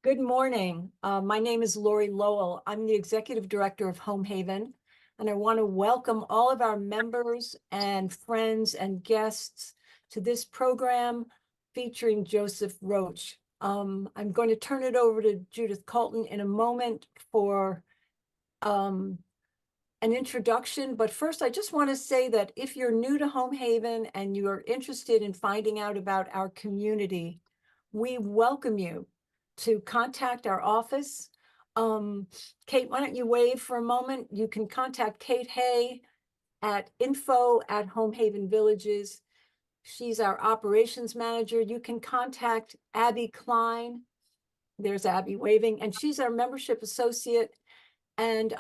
Good morning. My name is Lori Lowell. I'm the Executive Director of Home Haven, and I want to welcome all of our members and friends and guests to this program featuring Joseph Roach. I'm going to turn it over to Judith Colton in a moment for an introduction, but first I just want to say that if you're new to Home Haven and you are interested in finding out about our community, we welcome you to contact our office. Kate, why don't you wave for a moment? You can contact Kate Hay at info@Home Haven Villages. She's our operations manager. You can contact Abby Klein. There's Abby waving, and she's our membership associate. And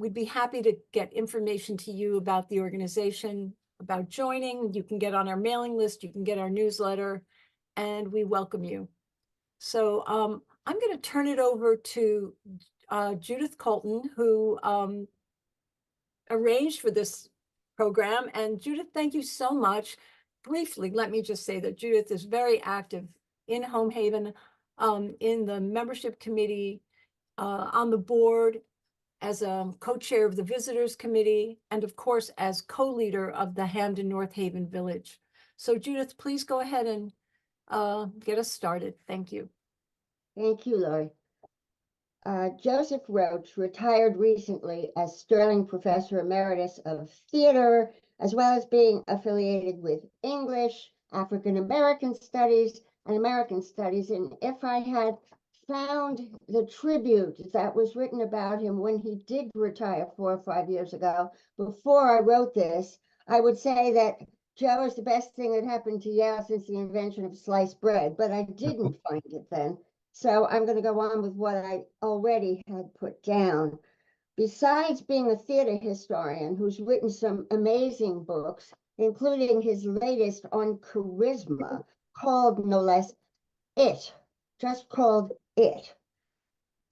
we'd be happy to get information to you about the organization, about joining. You can get on our mailing list, you can get our newsletter, and we welcome you. So I'm going to turn it over to Judith Colton, who arranged for this program. And Judith, thank you so much. Briefly, let me just say that Judith is very active in Home Haven, in the membership committee, on the board, as a co-chair of the Visitors Committee, and of course, as co-leader of the Hamden North Haven Village. So Judith, please go ahead and get us started. Thank you. Thank you, Lori. Joseph Roach retired recently as Sterling Professor Emeritus of Theater, as well as being affiliated with English, African American Studies, and American Studies. And if I had found the tribute that was written about him when he did retire 4 or 5 years ago, before I wrote this, I would say that Joe is the best thing that happened to Yale since the invention of sliced bread, but I didn't find it then. So I'm going to go on with what I already had put down. Besides being a theater historian who's written some amazing books, including his latest on charisma, called no less It, just called It.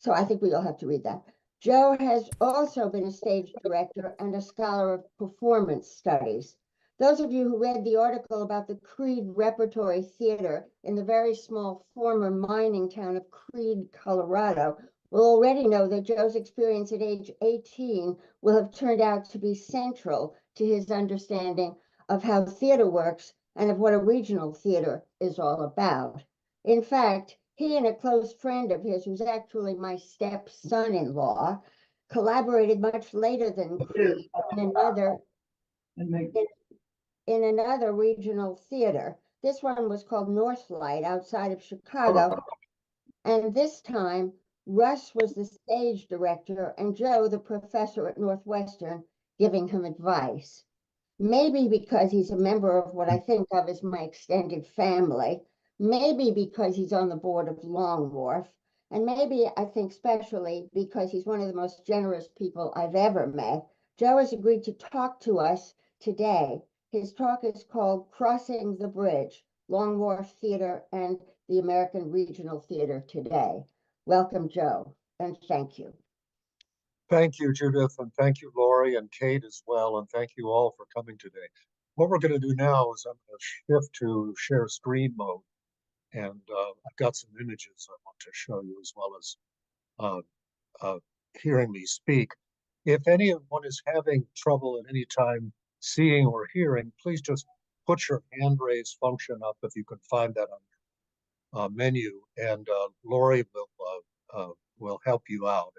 So I think we all have to read that. Joe has also been a stage director and a scholar of performance studies. Those of you who read the article about the Creed Repertory Theater in the very small former mining town of Creed, Colorado, will already know that Joe's experience at age 18 will have turned out to be central to his understanding of how theater works and of what a regional theater is all about. In fact, he and a close friend of his, who's actually my step-son-in-law, collaborated much later than Creed in another regional theater. This one was called Northlight outside of Chicago. And this time, Russ was the stage director and Joe the professor at Northwestern, giving him advice. Maybe because he's a member of what I think of as my extended family, maybe because he's on the board of Wharf, and maybe I think especially because he's one of the most generous people I've ever met. Joe has agreed to talk to us today. His talk is called Crossing the Bridge, Wharf Theater and the American Regional Theater Today. Welcome, Joe, and thank you. Thank you, Judith, and thank you, Lori and Kate as well, and thank you all for coming today. What we're going to do now is I'm going to shift to share screen mode, and I've got some images I want to show you as well as hearing me speak. If anyone is having trouble at any time seeing or hearing, please just put your hand raise function up if you can find that on your menu, and Lori will help you out.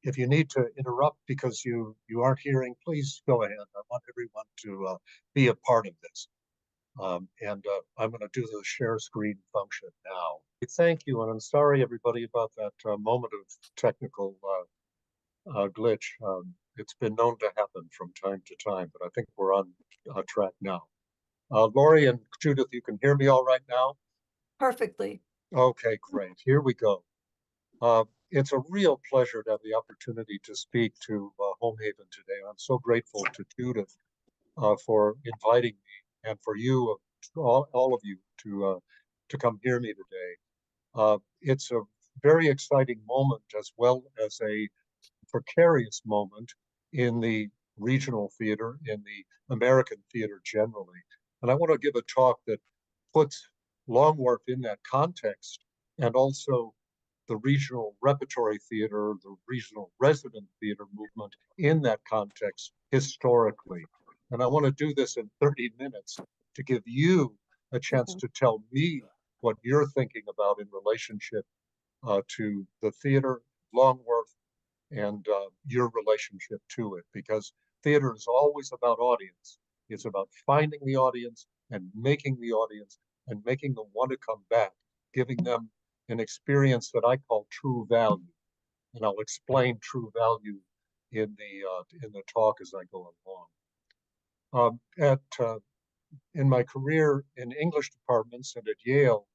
If you need to interrupt because you aren't hearing, please go ahead. I want everyone to be a part of this. I'm going to do the share screen function now. Thank you, and I'm sorry everybody about that moment of technical glitch. It's been known to happen from time to time, but I think we're on track now. Lori and Judith, you can hear me all right now? Perfectly. Okay, great. Here we go. It's a real pleasure to have the opportunity to speak to Home Haven today. I'm so grateful to Judith for inviting me, and for you, all of you, to come hear me today. It's a very exciting moment as well as a precarious moment in the regional theater, in the American theater generally. And I want to give a talk that puts Wharf in that context and also the regional repertory theater, the regional resident theater movement in that context historically. And I want to do this in 30 minutes to give you a chance to tell me what you're thinking about in relationship to the theater, Long Wharf, and your relationship to it, because theater is always about audience. It's about finding the audience and making them want to come back, giving them an experience that I call true value. And I'll explain true value in the talk as I go along. In my career in English departments and at Yale,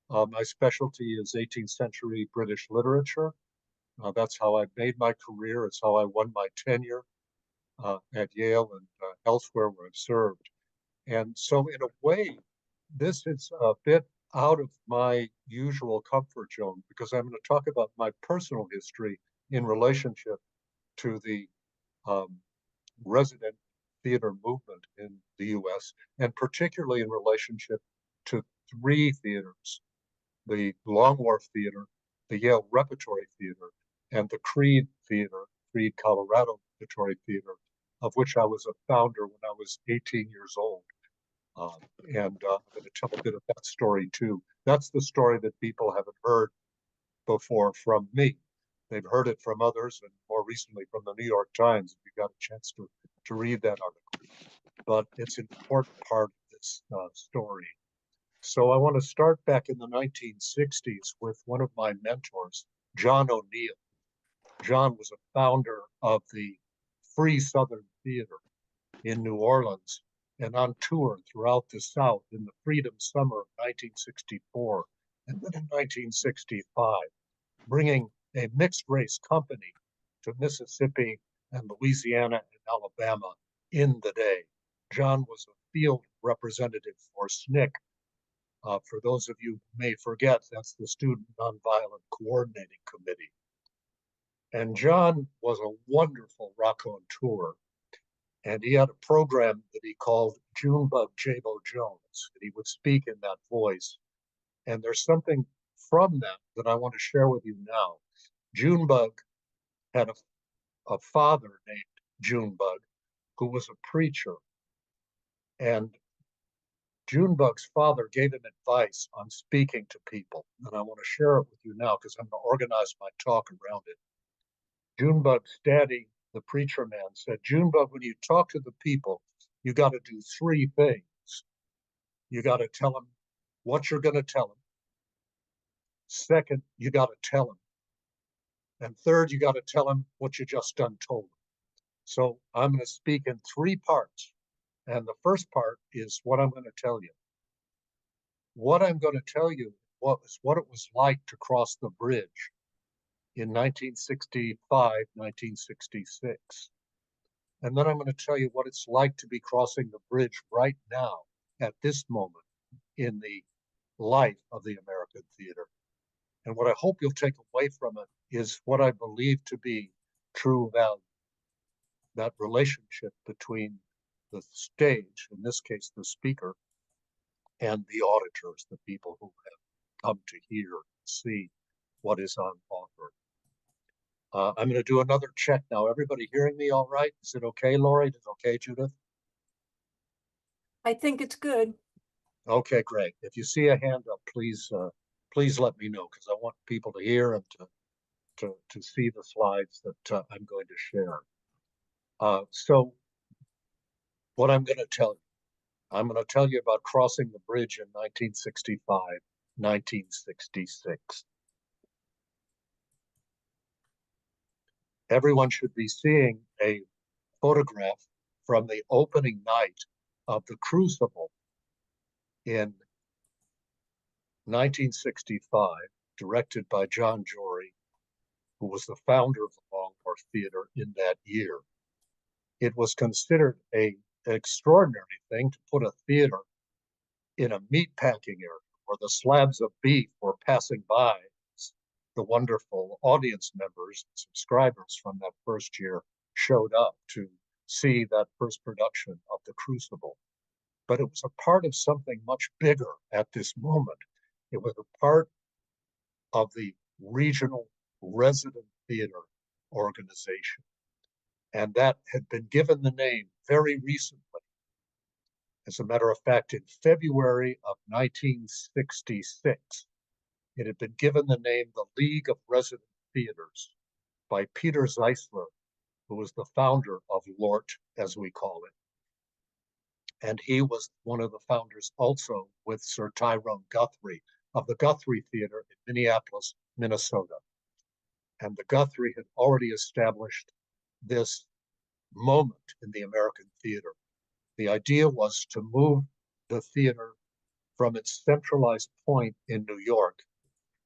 my specialty is 18th century British literature. That's how I made my career. It's how I won my tenure at Yale and elsewhere where I've served. And so in a way, this is a bit out of my usual comfort zone because I'm going to talk about my personal history in relationship to the um, resident theater movement in the US, and particularly in relationship to three theaters: the Long Wharf Theater, the Yale Repertory Theater, and the Creed Theater, Creed, Colorado Repertory Theater, of which I was a founder when I was 18 years old. I'm going to tell a bit of that story too. That's the story that people haven't heard before from me. They've heard it from others, and more recently from the New York Times, if you got a chance to read that article. But it's an important part of this story. So I want to start back in the 1960s with one of my mentors, John O'Neill. John was a founder of the Free Southern Theater in New Orleans and on tour throughout the South in the Freedom Summer of 1964 and then in 1965, bringing a mixed race company to Mississippi and Louisiana and Alabama in the day. John was a field representative for SNCC. For those of you who may forget, that's the Student Nonviolent Coordinating Committee. And John was a wonderful raconteur. And he had a program that he called Junebug Jabo Jones. And he would speak in that voice. And there's something from that I want to share with you now. Junebug had a father named Junebug who was a preacher. And Junebug's father gave him advice on speaking to people. And I want to share it with you now because I'm going to organize my talk around it. Junebug's daddy, the preacher man, said, Junebug, when you talk to the people, you got to do three things. You got to tell them what you're going to tell them. Second, you got to tell them. And third, you got to tell them what you just done told them. So I'm going to speak in three parts. And the first part is what I'm going to tell you. What I'm going to tell you was what it was like to cross the bridge in 1965, 1966. And then I'm going to tell you what it's like to be crossing the bridge right now at this moment in the life of the American theater. And what I hope you'll take away from it is what I believe to be true value, that relationship between the stage, in this case, the speaker, and the auditors, the people who have come to hear and see what is on offer. I'm going to do another check now. Everybody hearing me all right? Is it okay, Lori? Is it okay, Judith? I think it's good. Okay, great. If you see a hand up, please let me know because I want people to hear and to see the slides that I'm going to share. So what I'm going to tell you, I'm going to tell you about crossing the bridge in 1965, 1966. Everyone should be seeing a photograph from the opening night of The Crucible in 1965, directed by John Jory, who was the founder of the Long Wharf Theater in that year. It was considered an extraordinary thing to put a theater in a meatpacking area where the slabs of beef were passing by. The wonderful audience members and subscribers from that first year showed up to see that first production of The Crucible. But it was a part of something much bigger at this moment. It was a part of the regional resident theater organization. And that had been given the name very recently. As a matter of fact, in February of 1966, it had been given the name the League of Resident Theaters by Peter Zeisler, who was the founder of LORT, as we call it. And he was one of the founders also with Sir Tyrone Guthrie of the Guthrie Theater in Minneapolis, Minnesota. And the Guthrie had already established this moment in the American theater. The idea was to move the theater from its centralized point in New York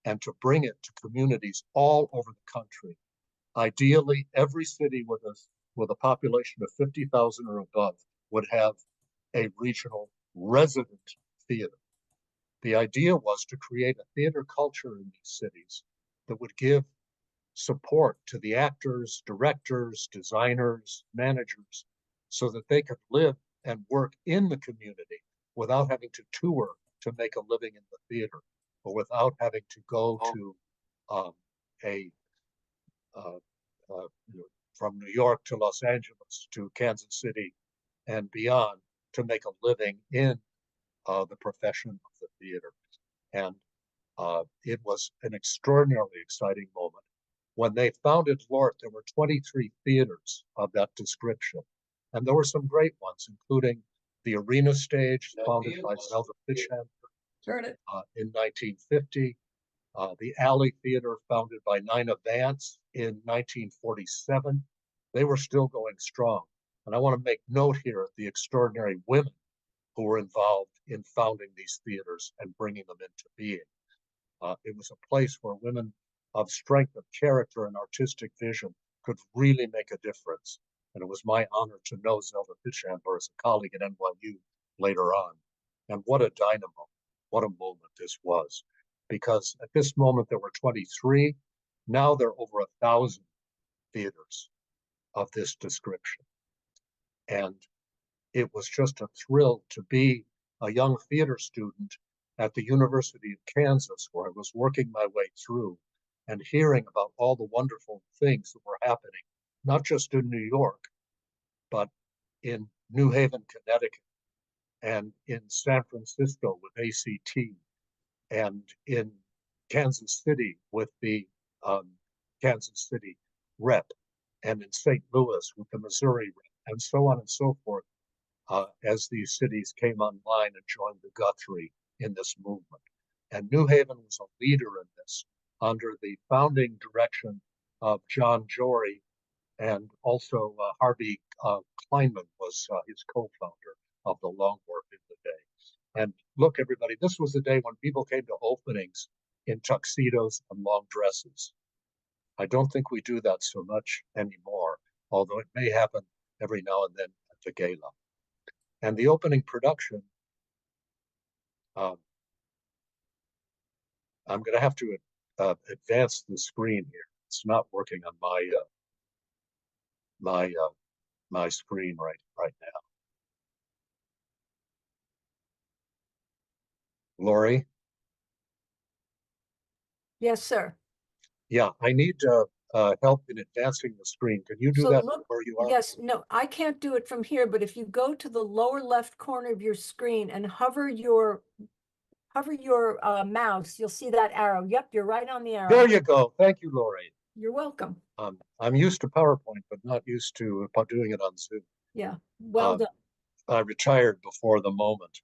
and to bring it to communities all over the country. Ideally, every city with a population of 50,000 or above would have a regional resident theater. The idea was to create a theater culture in these cities that would give support to the actors, directors, designers, managers, so that they could live and work in the community without having to tour to make a living in the theater, or without having to go to a from New York to Los Angeles to Kansas City and beyond to make a living in the profession of the theater. And it was an extraordinarily exciting moment. When they founded LORT, there were 23 theaters of that description. And there were some great ones, including the Arena Stage, founded by Zelda Fischhammer in 1950, the Alley Theater, founded by Nina Vance in 1947. They were still going strong. And I want to make note here of the extraordinary women who were involved in founding these theaters and bringing them into being. It was a place where women of strength of character and artistic vision could really make a difference. And it was my honor to know Zelda Fischhammer as a colleague at NYU later on. And what a dynamo, what a moment this was. Because at this moment there were 23, now there are over 1,000 theaters of this description. And it was just a thrill to be a young theater student at the University of Kansas, where I was working my way through and hearing about all the wonderful things that were happening, not just in New York, but in New Haven, Connecticut, and in San Francisco with ACT, and in Kansas City with the Kansas City rep, and in St. Louis with the Missouri rep, and so on and so forth, as these cities came online and joined the Guthrie in this movement. And New Haven was a leader in this under the founding direction of John Jory, and also Harvey Kleinman was his co-founder of the Long Wharf in the day. And look, everybody, this was the day when people came to openings in tuxedos and long dresses. I don't think we do that so much anymore, although it may happen every now and then at the gala. And the opening production, I'm going to have to advance the screen here. It's not working on my screen right now. Lori? Yes, sir. Yeah, I need help in advancing the screen. Can you do So that look, where you are? yes, no, I can't do it from here, but if you go to the lower left corner of your screen and hover your mouse, you'll see that arrow. Yep, you're right on the arrow. There you go. Thank you, Lori. You're welcome. I'm used to PowerPoint, but not used to doing it on Zoom. Yeah, well done. I retired before the moment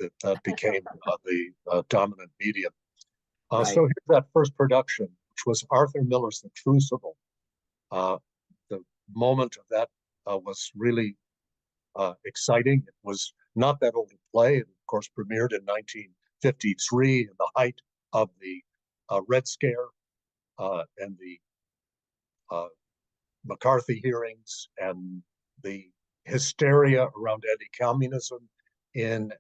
that became the dominant medium. Right. So here's that first production, which was Arthur Miller's The Crucible. The moment of that was really exciting. It was not that old a play. It, of course, premiered in 1953 in the height of the Red Scare and the McCarthy hearings and the hysteria around anti-communism in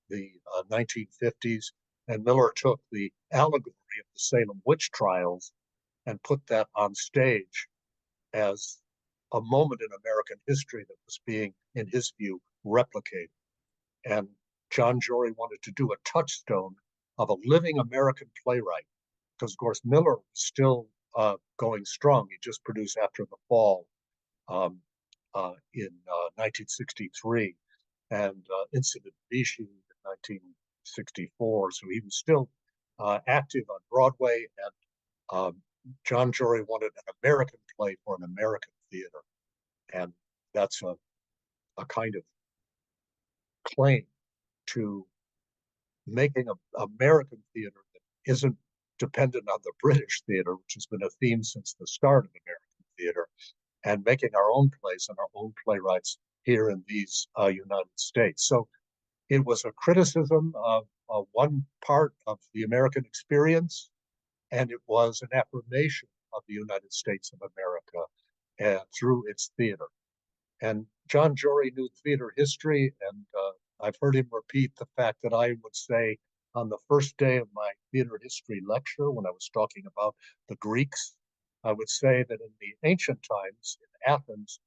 the 1950s. And Miller took the allegory of the Salem witch trials and put that on stage as a moment in American history that was being, in his view, replicated. And John Jory wanted to do a touchstone of a living American playwright because of course Miller was still going strong. He just produced After the Fall in 1963 and Incident Vichy in 1964. So he was still active on Broadway, and John Jory wanted an American play for an American theater. And that's a kind of claim to making an American theater that isn't dependent on the British theater, which has been a theme since the start of American theater, and making our own plays and our own playwrights here in these United States. So it was a criticism of one part of the American experience, and it was an affirmation of the United States of America through its theater. And John Jory knew theater history, and I've heard him repeat the fact that I would say on the first day of my theater history lecture, when I was talking about the Greeks, I would say that in the ancient times in Athens,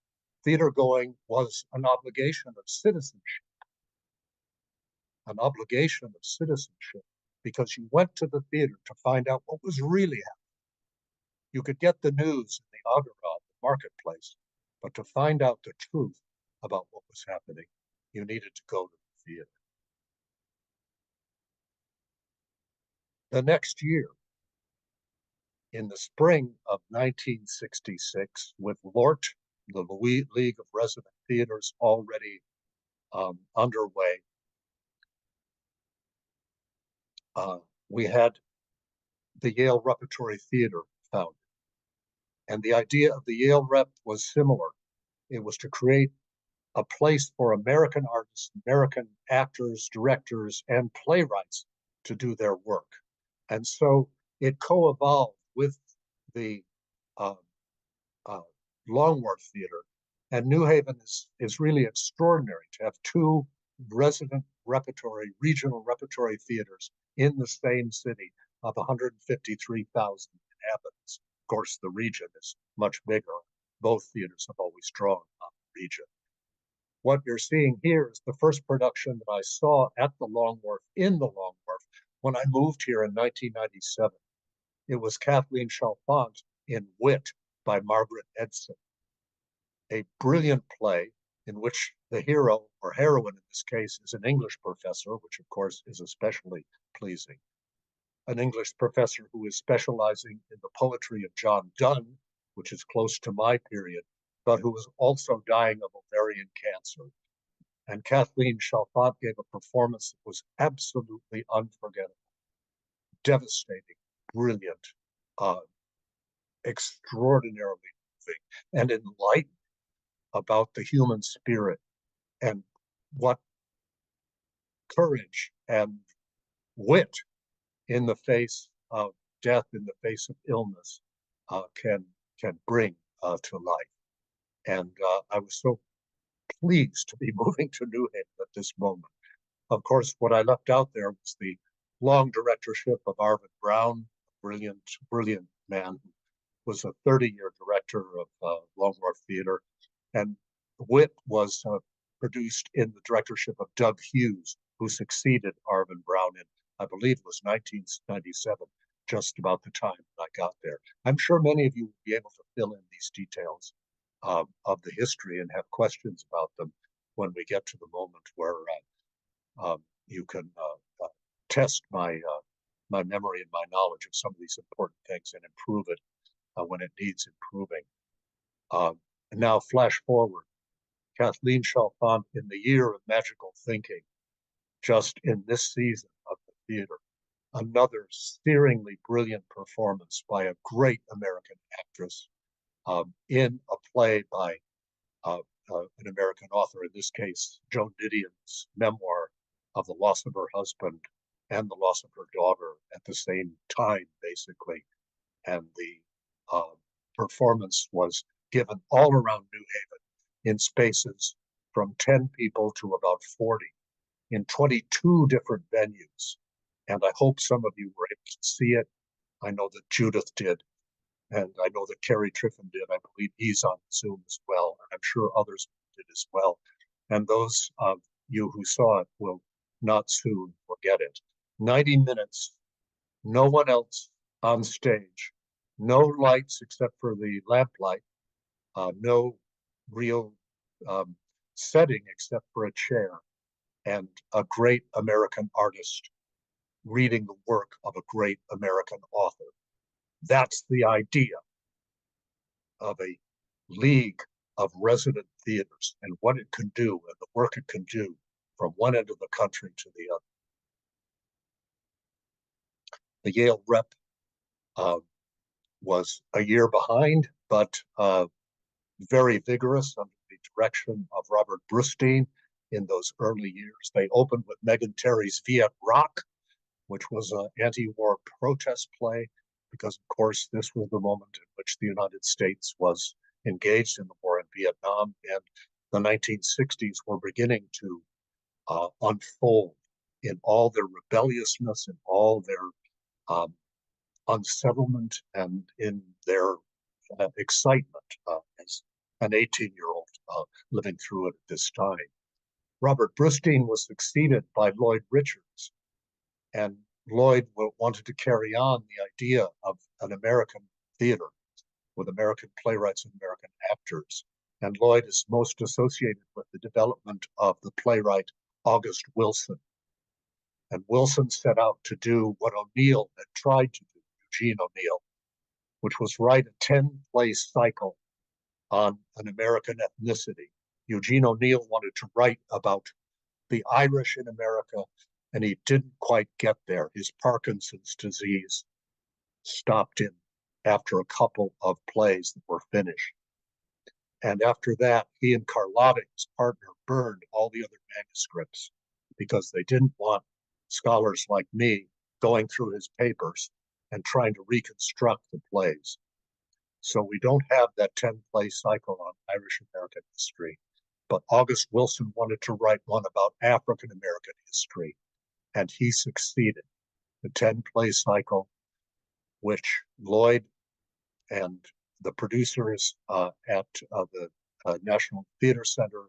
theater going was an obligation of citizenship, because you went to the theater to find out what was really happening. You could get the news in the agora, the marketplace, but to find out the truth about what was happening, you needed to go to the theater. The next year, in the spring of 1966, with LORT, the League of Resident Theaters, already underway, we had the Yale Repertory Theater founded. And the idea of the Yale Rep was similar. It was to create a place for American artists, American actors, directors, and playwrights to do their work. And so it co-evolved with the Long Wharf Theater. And New Haven is really extraordinary to have two resident repertory, regional repertory theaters in the same city of 153,000 inhabitants. Of course, the region is much bigger. Both theaters have always drawn on the region. What you're seeing here is the first production that I saw at the Long Wharf, in the Long Wharf, when I moved here in 1997. It was Kathleen Chalfant in Wit by Margaret Edson, a brilliant play in which the hero, or heroine in this case, is an English professor, which of course is especially pleasing. An English professor who is specializing in the poetry of John Donne, which is close to my period, but who is also dying of ovarian cancer. And Kathleen Chalfant gave a performance that was absolutely unforgettable, devastating, brilliant, extraordinarily moving, and enlightening about the human spirit and what courage and wit in the face of death, in the face of illness, can bring to life. And I was so pleased to be moving to New Haven at this moment. Of course, what I left out there was the long directorship of Arvin Brown, a brilliant man who was a 30-year director of Long Wharf Theater. And Wit was produced in the directorship of Doug Hughes, who succeeded Arvin Brown in, I believe it was 1997, just about the time I got there. I'm sure many of you will be able to fill in these details of the history and have questions about them when we get to the moment where you can test my memory and my knowledge of some of these important things and improve it when it needs improving. And now flash forward, Kathleen Chalfant in the year of magical thinking, just in this season of the theater, another searingly brilliant performance by a great American actress in a play by an American author, in this case, Joan Didion's memoir of the loss of her husband and the loss of her daughter at the same time, basically. And the performance was given all around New Haven in spaces from 10 people to about 40 in 22 different venues. And I hope some of you were able to see it. I know that Judith did, and I know that Kerry Triffin did. I believe he's on Zoom as well, and I'm sure others did as well. And those of you who saw it will not soon forget it. 90 minutes, no one else on stage. No lights except for the lamplight, no real setting except for a chair, and a great American artist reading the work of a great American author. That's the idea of a league of resident theaters and what it can do and the work it can do from one end of the country to the other. The Yale rep was a year behind, but very vigorous under the direction of Robert Brustein in those early years. They opened with Megan Terry's Viet Rock, which was an anti-war protest play, because of course this was the moment in which the United States was engaged in the war in Vietnam, and the 1960s were beginning to unfold in all their rebelliousness, in all their unsettlement, and in their excitement as an 18-year-old living through it at this time. Robert Brustein was succeeded by Lloyd Richards, and Lloyd wanted to carry on the idea of an American theater with American playwrights and American actors. And Lloyd is most associated with the development of the playwright August Wilson. And Wilson set out to do what O'Neill had tried to do, Eugene O'Neill, which was write a 10-play cycle on an American ethnicity. Eugene O'Neill wanted to write about the Irish in America, and he didn't quite get there. His Parkinson's disease stopped him after a couple of plays that were finished. And after that, he and Carlotta, his partner, burned all the other manuscripts because they didn't want scholars like me going through his papers and trying to reconstruct the plays. So we don't have that 10-play cycle on Irish American history. But August Wilson wanted to write one about African American history, and he succeeded. The 10-play cycle, which Lloyd and the producers at the National Theater Center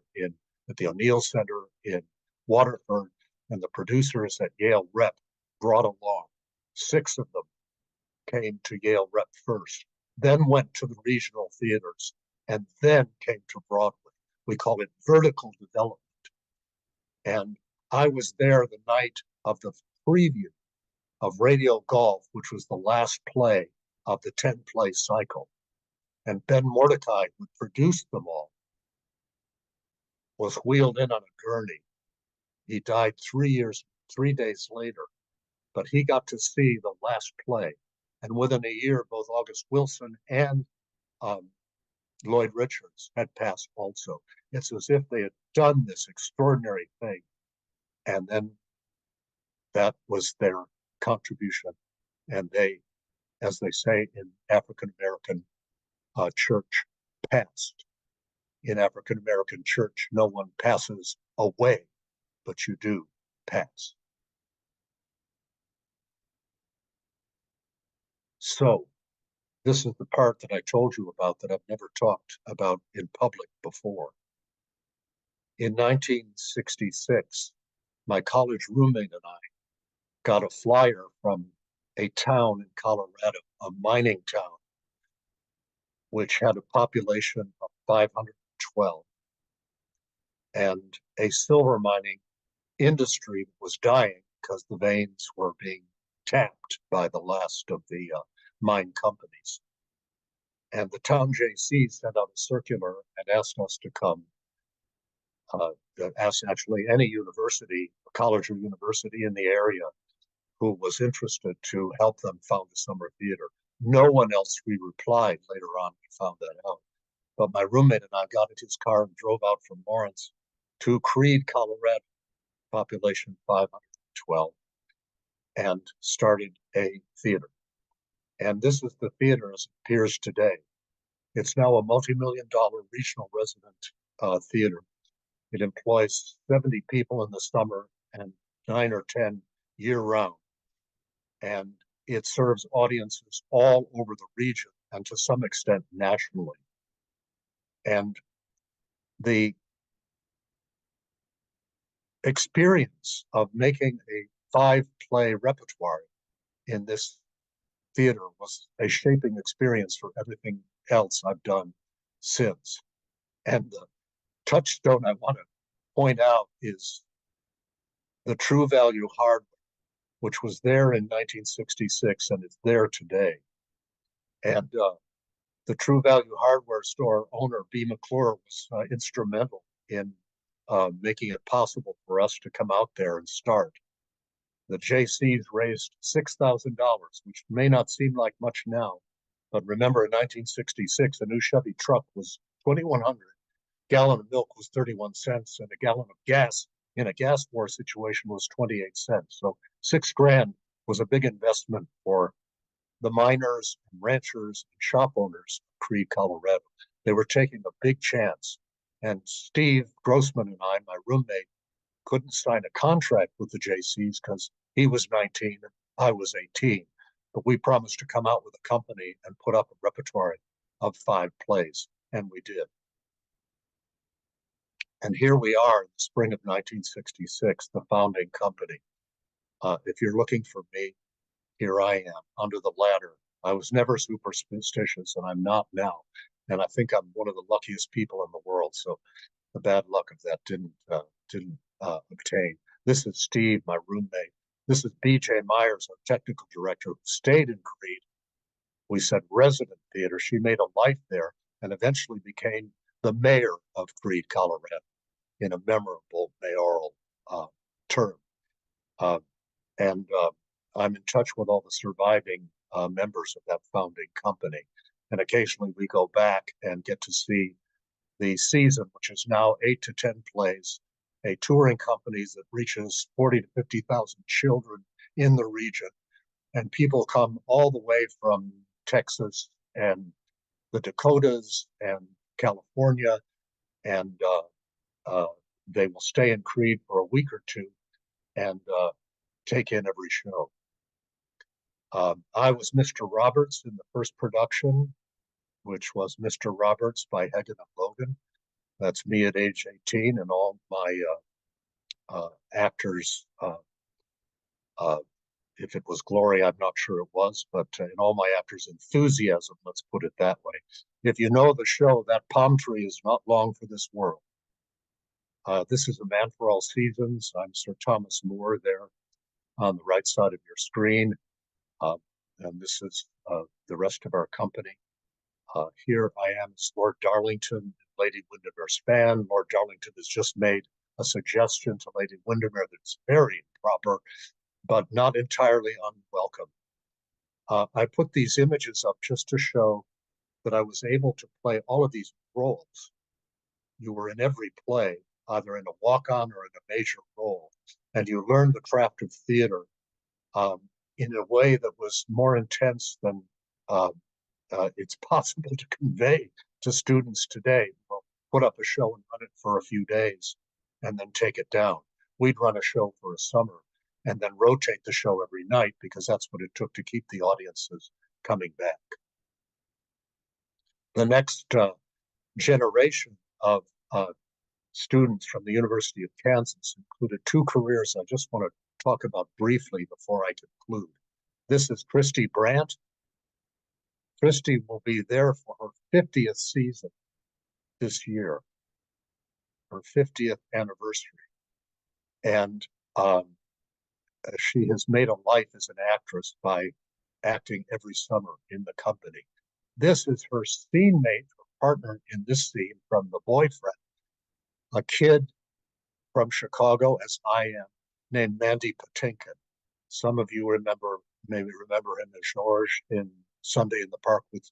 at the O'Neill Center in Waterford, and the producers at Yale Rep brought along. 6 of them came to Yale Rep first, then went to the regional theaters, and then came to Broadway. We call it vertical development. And I was there the night of the preview of Radio Golf, which was the last play of the 10-play cycle. And Ben Mordecai, who produced them all, was wheeled in on a gurney. He died 3 days later, but he got to see the last play. And within a year, both August Wilson and Lloyd Richards had passed also. It's as if they had done this extraordinary thing. And then that was their contribution. And they, as they say in African American church, passed. In African American church, no one passes away, but you do pass. So this is the part that I told you about that I've never talked about in public before. In 1966, my college roommate and I got a flyer from a town in Colorado, a mining town, which had a population of 512, and a silver mining industry was dying because the veins were being tapped by the last of the mine companies. And the town JC sent out a circular and asked us to come, asked actually any university, college or university in the area who was interested to help them found a summer theater. No one else we replied. Later on, we found that out. But my roommate and I got into his car and drove out from Lawrence to Creede, Colorado, population 512, and started a theater. And this is the theater as it appears today. It's now a multi-million-dollar regional resident theater. It employs 70 people in the summer and 9 or 10 year-round. And it serves audiences all over the region and to some extent nationally. And the experience of making a 5-play repertoire in this theater was a shaping experience for everything else I've done since. And the touchstone I want to point out is the True Value hardware, which was there in 1966 and it's there today. And the True Value hardware store owner, B. McClure, was instrumental in making it possible for us to come out there and start. The JCs raised $6,000, which may not seem like much now, but remember in 1966, a new Chevy truck was 2,100, gallon of milk was 31 cents, and a gallon of gas in a gas war situation was 28 cents. So $6,000 was a big investment for the miners, and ranchers, and shop owners of Creede, Colorado. They were taking a big chance. And Steve Grossman and I, my roommate, couldn't sign a contract with the JCs because he was 19 and I was 18. But we promised to come out with a company and put up a repertoire of 5 plays, and we did. And here we are in the spring of 1966, the founding company. If you're looking for me, here I am under the ladder. I was never superstitious, and I'm not now. And I think I'm one of the luckiest people in the world. So the bad luck of that didn't obtain. This is Steve, my roommate. This is B.J. Myers, our technical director, who stayed in Creede. We said resident theater. She made a life there and eventually became the mayor of Creede, Colorado, in a memorable mayoral term. And I'm in touch with all the surviving members of that founding company. And occasionally we go back and get to see the season, which is now 8 to 10 plays, a touring company that reaches 40 to 50,000 children in the region. And people come all the way from Texas and the Dakotas and California, and they will stay in Creede for a week or two and take in every show. I was Mr. Roberts in the first production, which was Mr. Roberts by Hagen and Logan. That's me at age 18, and all my actors, if it was glory, I'm not sure it was, but in all my actors' enthusiasm, let's put it that way. If you know the show, that palm tree is not long for this world. This is A Man for All Seasons. I'm Sir Thomas More there on the right side of your screen. And this is the rest of our company. Here I am as Lord Darlington, Lady Windermere's fan. Lord Darlington has just made a suggestion to Lady Windermere that's very improper, but not entirely unwelcome. I put these images up just to show that I was able to play all of these roles. You were in every play, either in a walk-on or in a major role, and you learned the craft of theater in a way that was more intense than it's possible to convey to students today. We'll put up a show and run it for a few days and then take it down. We'd run a show for a summer and then rotate the show every night because that's what it took to keep the audiences coming back. The next generation of students from the University of Kansas included 2 careers I just want to talk about briefly before I conclude. This is Christy Brandt. Christy will be there for her 50th season this year, her 50th anniversary. And she has made a life as an actress by acting every summer in the company. This is her scene mate, her partner in this scene from The Boyfriend, a kid from Chicago, as I am, named Mandy Patinkin. Some of you maybe remember him as George in Sunday in the Park with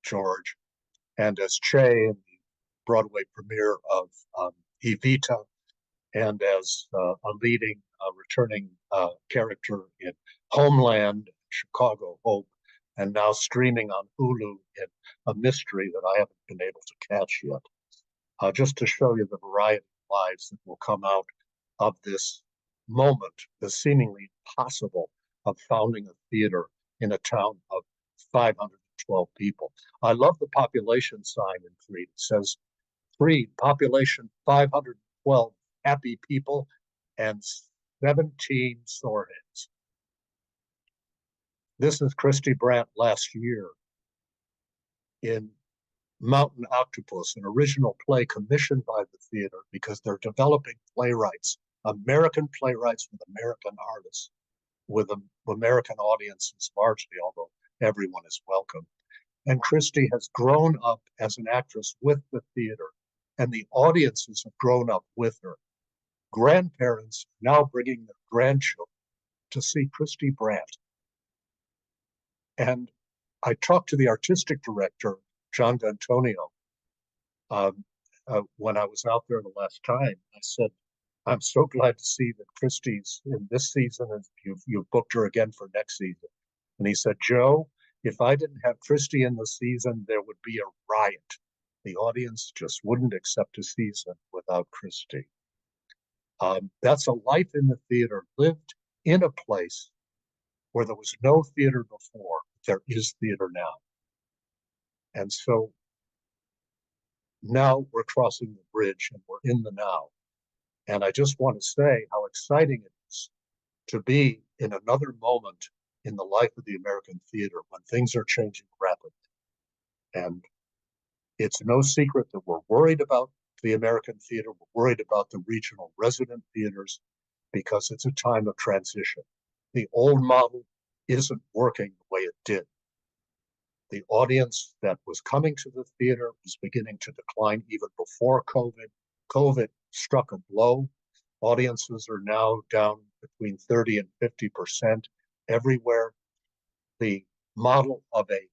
George, and as Che in the Broadway premiere of Evita, and as a leading returning character in Homeland, Chicago Hope, and now streaming on Hulu in a mystery that I haven't been able to catch yet. Just to show you the variety of lives that will come out of this moment, the seemingly impossible of founding a theater in a town of 512 people. I love the population sign in Creede. It says, Creede, population 512, happy people, and 17 soreheads. This is Christy Brandt last year in Mountain Octopus, an original play commissioned by the theater because they're developing playwrights, American playwrights with American artists, with American audiences largely, although everyone is welcome. And Christy has grown up as an actress with the theater, and the audiences have grown up with her. Grandparents now bringing their grandchildren to see Christy Brandt. And I talked to the artistic director, John D'Antonio, when I was out there the last time. I said, I'm so glad to see that Christy's in this season and you've booked her again for next season. And he said, Joe, if I didn't have Christy in the season, there would be a riot. The audience just wouldn't accept a season without Christy. That's a life in the theater, lived in a place where there was no theater before. There is theater now. And so now we're crossing the bridge and we're in the now. And I just want to say how exciting it is to be in another moment in the life of the American theater when things are changing rapidly. And it's no secret that we're worried about the American theater. We're worried about the regional resident theaters because it's a time of transition. The old model isn't working the way it did. The audience that was coming to the theater was beginning to decline even before COVID. COVID struck a blow. Audiences are now down between 30 and 50% everywhere. The model of a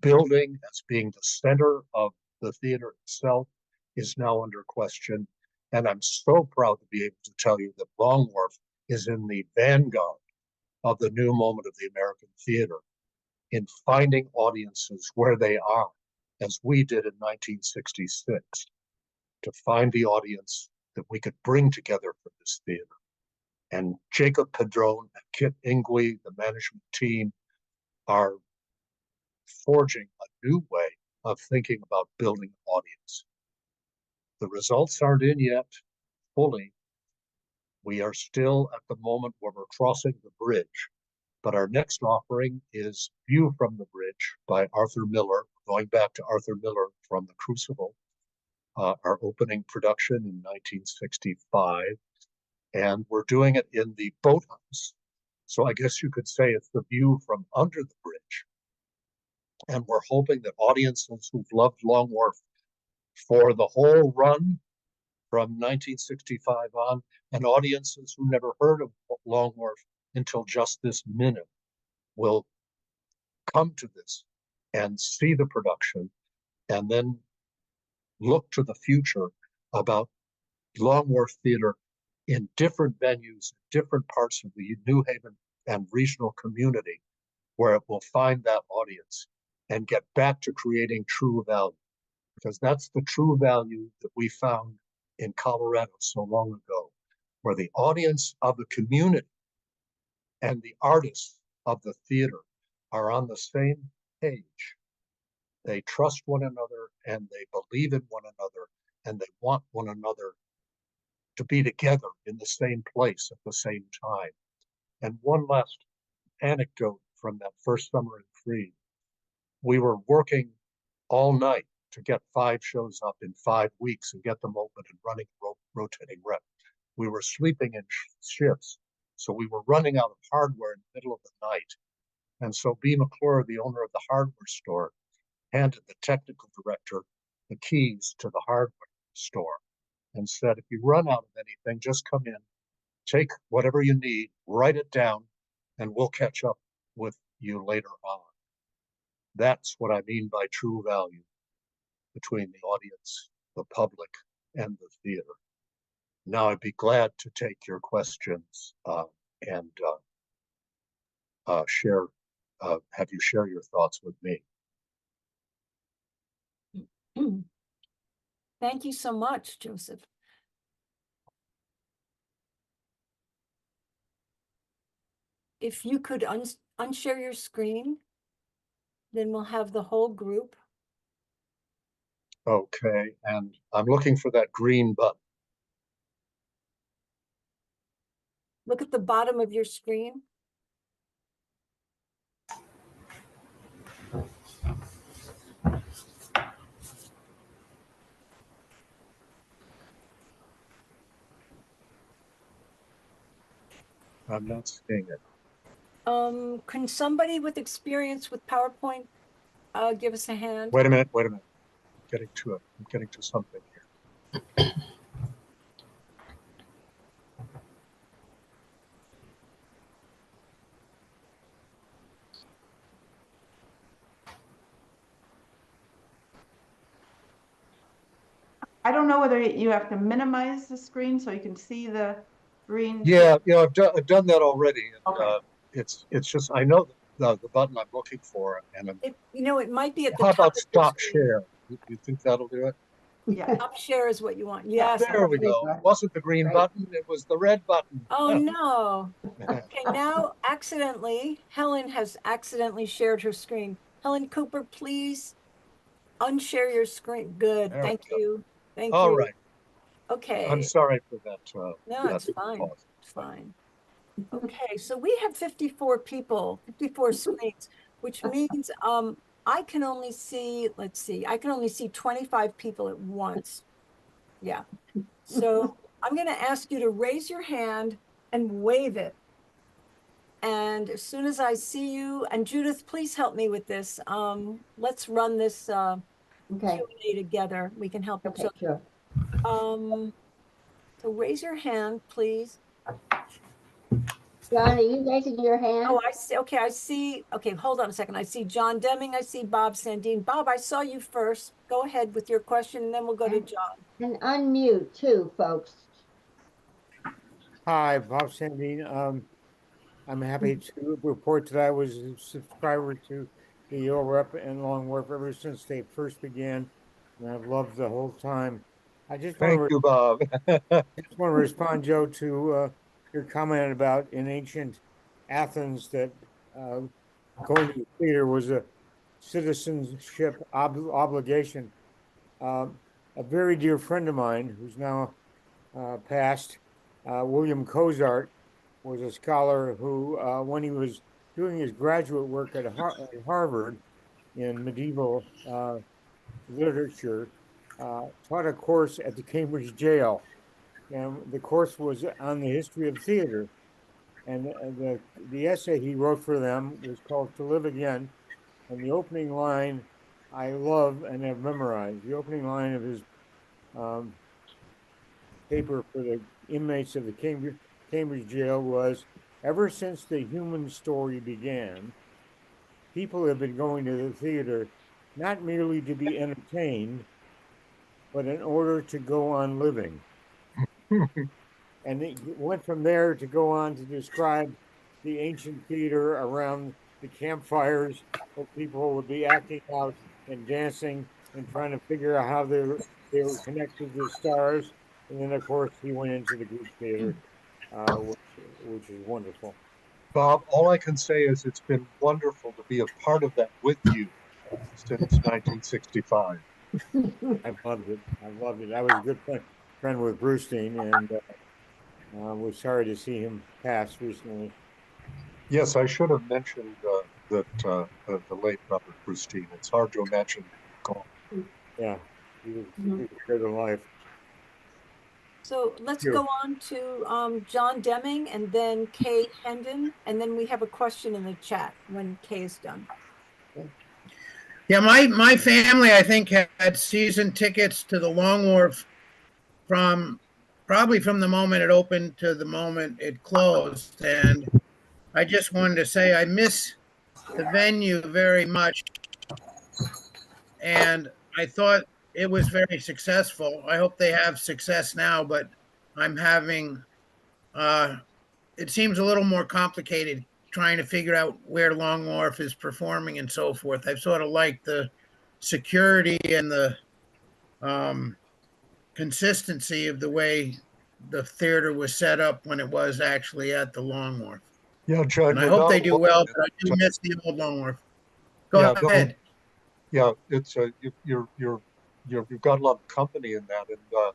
building as being the center of the theater itself is now under question. And I'm so proud to be able to tell you that Long Wharf is in the vanguard of the new moment of the American theater in finding audiences where they are, as we did in 1966, to find the audience that we could bring together for this theater. And Jacob Padron and Kit Ingwe, the management team, are forging a new way of thinking about building an audience. The results aren't in yet fully. We are still at the moment where we're crossing the bridge. But our next offering is View from the Bridge by Arthur Miller, going back to Arthur Miller from The Crucible, our opening production in 1965. And we're doing it in the boathouse. So I guess you could say it's the view from under the bridge. And we're hoping that audiences who've loved Long Wharf for the whole run from 1965 on, and audiences who never heard of Long Wharf until just this minute will come to this and see the production and then look to the future about Long Wharf Theater in different venues, different parts of the New Haven and regional community where it will find that audience and get back to creating true value. Because that's the true value that we found in Colorado so long ago, where the audience of the community and the artists of the theater are on the same page. They trust one another and they believe in one another and they want one another to be together in the same place at the same time. And one last anecdote from that first summer in Freed. We were working all night to get 5 shows up in 5 weeks and get them open and running rotating rep. We were sleeping in shifts. So we were running out of hardware in the middle of the night. And so B. McClure, the owner of the hardware store, handed the technical director the keys to the hardware store and said, if you run out of anything, just come in, take whatever you need, write it down, and we'll catch up with you later on. That's what I mean by true value between the audience, the public, and the theater. Now I'd be glad to take your questions and have you share your thoughts with me. Thank you so much, Joseph. If you could unshare your screen, then we'll have the whole group. Okay, and I'm looking for that green button. Look at the bottom of your screen. I'm not seeing it. Can somebody with experience with PowerPoint give us a hand? Wait a minute, wait a minute. Getting to it. I'm getting to something here. I don't know whether you have to minimize the screen so you can see the green. Yeah, I've done that already. And, Okay. it's just, I know the button I'm looking for, and It might be at the how top about of your stop screen. share? You think that'll do it? Yeah. Top share is what you want. Yeah. Yes. There we There you go. go. It wasn't the green Right. button, it was the red button. Oh, no. Okay, now Helen has accidentally shared her screen. Helen Cooper, please unshare your screen. Good, There we thank go. you. Thank All you. right. I'm Okay, sorry for that. no, That it's fine, pause. it's fine. Okay, so we have 54 people, 54 screens, which means I can only see, let's see, I can only see 25 people at once. Yeah, so I'm gonna ask you to raise your hand and wave it. And as soon as I see you, and Judith, please help me with this. Let's run this Okay, Q&A together. We can help. okay, sure. Um, so raise your hand, please. John, are you raising your hand? Oh, I see. Okay, I see. Okay, hold on a second. I see John Deming. I see Bob Sandine. Bob, I saw you first. Go ahead with your question, and then we'll go to John. And unmute too, folks. Hi, Bob Sandine. I'm happy to report that I was a subscriber to the Yale Rep and Long Wharf ever since they first began, and I've loved the whole time. I just want Thank to you, Bob. respond, Joe, to your comment about in ancient Athens that uh, going to the theater was a citizenship obligation. A very dear friend of mine, who's now passed, William Cozart, was a scholar who, when he was doing his graduate work at Harvard in medieval literature, taught a course at the Cambridge jail. And the course was on the history of theater. And the essay he wrote for them was called To Live Again. And the opening line I love and have memorized. The opening line of his um, paper for the inmates of the Cambridge jail was, ever since the human story began, people have been going to the theater not merely to be entertained, but in order to go on living. And it went from there to go on to describe the ancient theater around the campfires where people would be acting out and dancing and trying to figure out how they were connected to the stars. And then, of course, he went into the Greek theater, which is wonderful. Bob, all I can say is it's been wonderful to be a part of that with you since 1965. I've loved it. I've loved it. I was a good friend with Brustein, and was sorry to see him pass recently. Yes, I should have mentioned that the late Robert Brustein. It's hard to imagine gone. Yeah, he was a good life. So let's You. go on to John Deming and then Kay Hendon, and then we have a question in the chat when Kay is done. Yeah, my family, I think, had season tickets to the Long Wharf from probably from the moment it opened to the moment it closed. And I just wanted to say I miss the venue very much. And I thought it was very successful. I hope they have success now, but I'm having it seems a little more complicated trying to figure out where Long Wharf is performing and so forth. I've sort of liked the security and the um, consistency of the way the theater was set up when it was actually at the Long Wharf. Yeah, Judd, And I you're hope not they do alone. well, but I do miss the old Long Wharf. Yeah, Go no, ahead. yeah, it's you've got a lot of company in that, and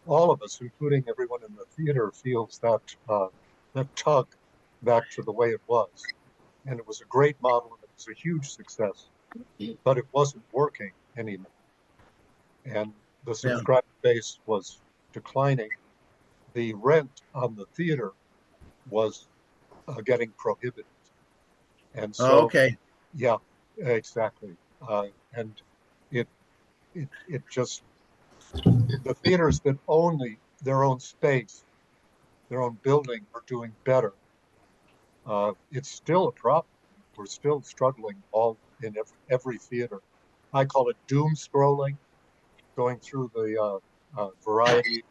all of us, including everyone in the theater, feels that tug back to the way it was. And it was a great model, and it was a huge success, but it wasn't working anymore. And the Yeah. subscriber base was declining. The rent on the theater was getting prohibited. And Oh, so, okay. yeah, exactly. And it, it just, the theaters that own their own space, their own building are doing better. It's still a problem. We're still struggling all in every theater. I call it doom scrolling, going through the Variety,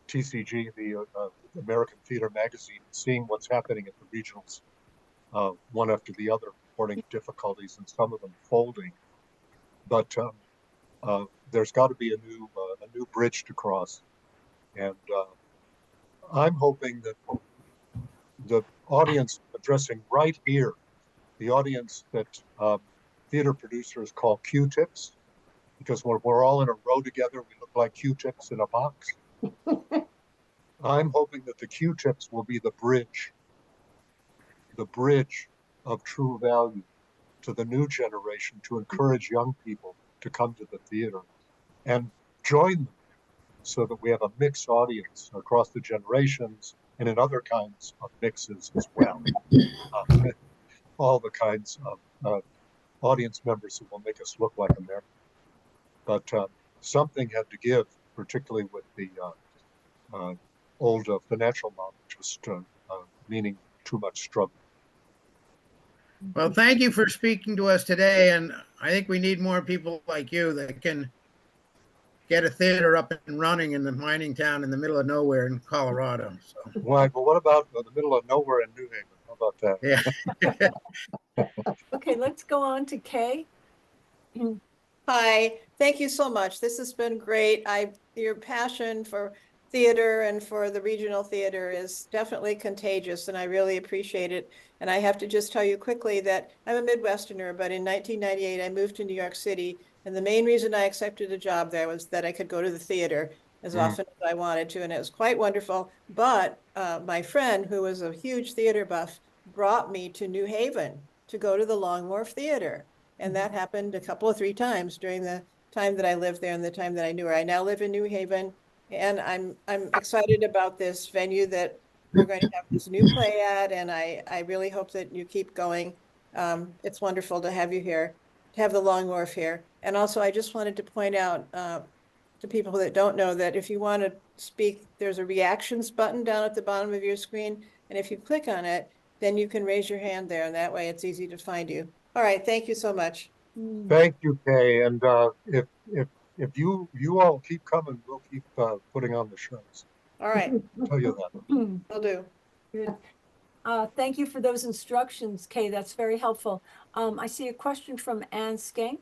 TCG, the American Theater Magazine, and seeing what's happening at the regionals, one after the other, reporting difficulties and some of them folding. But there's got to be a new bridge to cross, and I'm hoping that the audience addressing right here, the audience that theater producers call Q-tips, because when we're all in a row together, we look like Q-tips in a box. I'm hoping that the Q-tips will be the bridge of true value to the new generation to encourage young people to come to the theater and join them so that we have a mixed audience across the generations and in other kinds of mixes as well. All the kinds of audience members who will make us look like Americans. But something had to give, particularly with the old financial model, just meaning too much struggle. Well, thank you for speaking to us today. And I think we need more people like you that can get a theater up and running in the mining town in the middle of nowhere in Colorado. So, Why? But what about the middle of nowhere in New Haven? How about that? yeah. Okay, let's go on to Kay. Hi, thank you so much. This has been great. Your passion for theater and for the regional theater is definitely contagious, and I really appreciate it. And I have to just tell you quickly that I'm a Midwesterner, but in 1998, I moved to New York City. And the main reason I accepted a job there was that I could go to the theater as often as I wanted to. And it was quite wonderful. But my friend, who was a huge theater buff, brought me to New Haven to go to the Long Wharf Theater. And that happened a couple of 3 times during the time that I lived there and the time that I knew her. I now live in New Haven, and I'm excited about this venue that we're going to have this new play at, and I really hope that you keep going. It's wonderful to have you here, to have the Long Wharf here. And also, I just wanted to point out to people that don't know that if you want to speak, there's a reactions button down at the bottom of your screen, and if you click on it, then you can raise your hand there, and that way it's easy to find you. All right, thank you so much. Thank you, Kay. And if you all keep coming, we'll keep putting on the shows. All right, I'll tell you that. will do. Good. Thank you for those instructions, Kay. That's very helpful. I see a question from Ann Skank.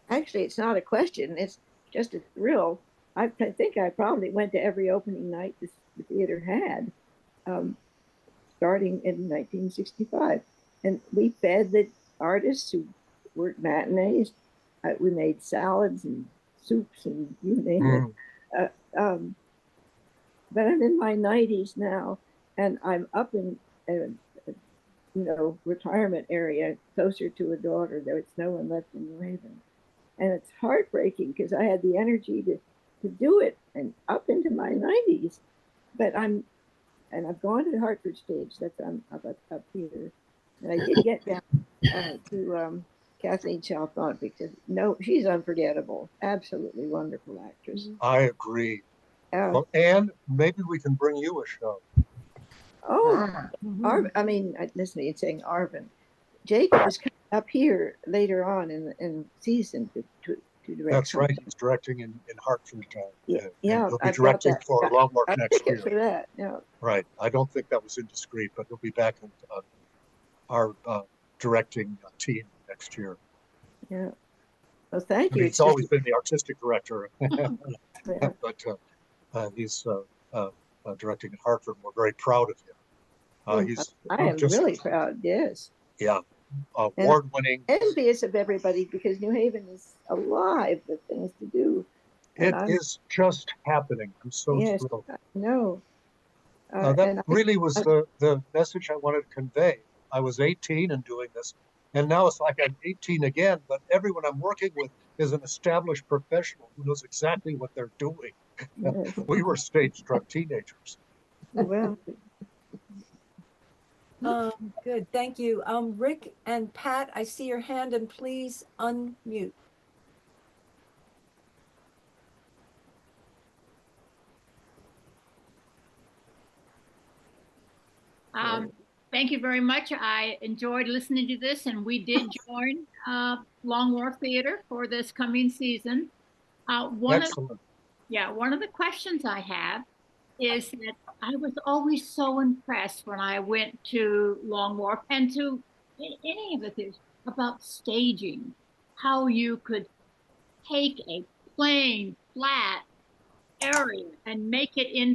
Actually, it's not a question. It's just a thrill. I think I probably went to every opening night the theater had, starting in 1965. And we fed the artists who worked matinees. We made salads and soups and you name it. But I'm in my 90s now, and I'm up in retirement area closer to a daughter. There's no one left in New Haven. And it's heartbreaking because I had the energy to do it and up into my 90s. But I've gone to the Hartford stage. That's up here. And I did get down to Kathleen Chalfant because she's unforgettable. Absolutely wonderful actress. I agree. Well, Anne, maybe we can bring you a show. Listen to you saying Arvin. Jacob is coming up here later on in the season to direct. That's right. He's directing in Hartford. Yeah, he'll be directing for Long Wharf next year. For that, yeah. Right. I don't think that was indiscreet, but he'll be back in our directing team next year. Yeah. Well, thank you. He's always been the artistic director, but he's directing at Hartford. And we're very proud of him. I am really proud. Yes. Yeah. Award-winning. Envious of everybody because New Haven is alive with things to do. It is just happening. I'm so thrilled. No. That really was the message I wanted to convey. I was 18 and doing this, and now it's like I'm 18 again, but everyone I'm working with is an established professional who knows exactly what they're doing. Yes. We were stage-struck teenagers. Well, Good, thank you. Rick and Pat, I see your hand and please unmute. Thank you very much. I enjoyed listening to this, and we did join Long Wharf Theater for this coming season. Excellent. One of the questions I have is that I was always so impressed when I went to Long Wharf and to any of the theaters about staging, how you could take a plain, flat area and make it into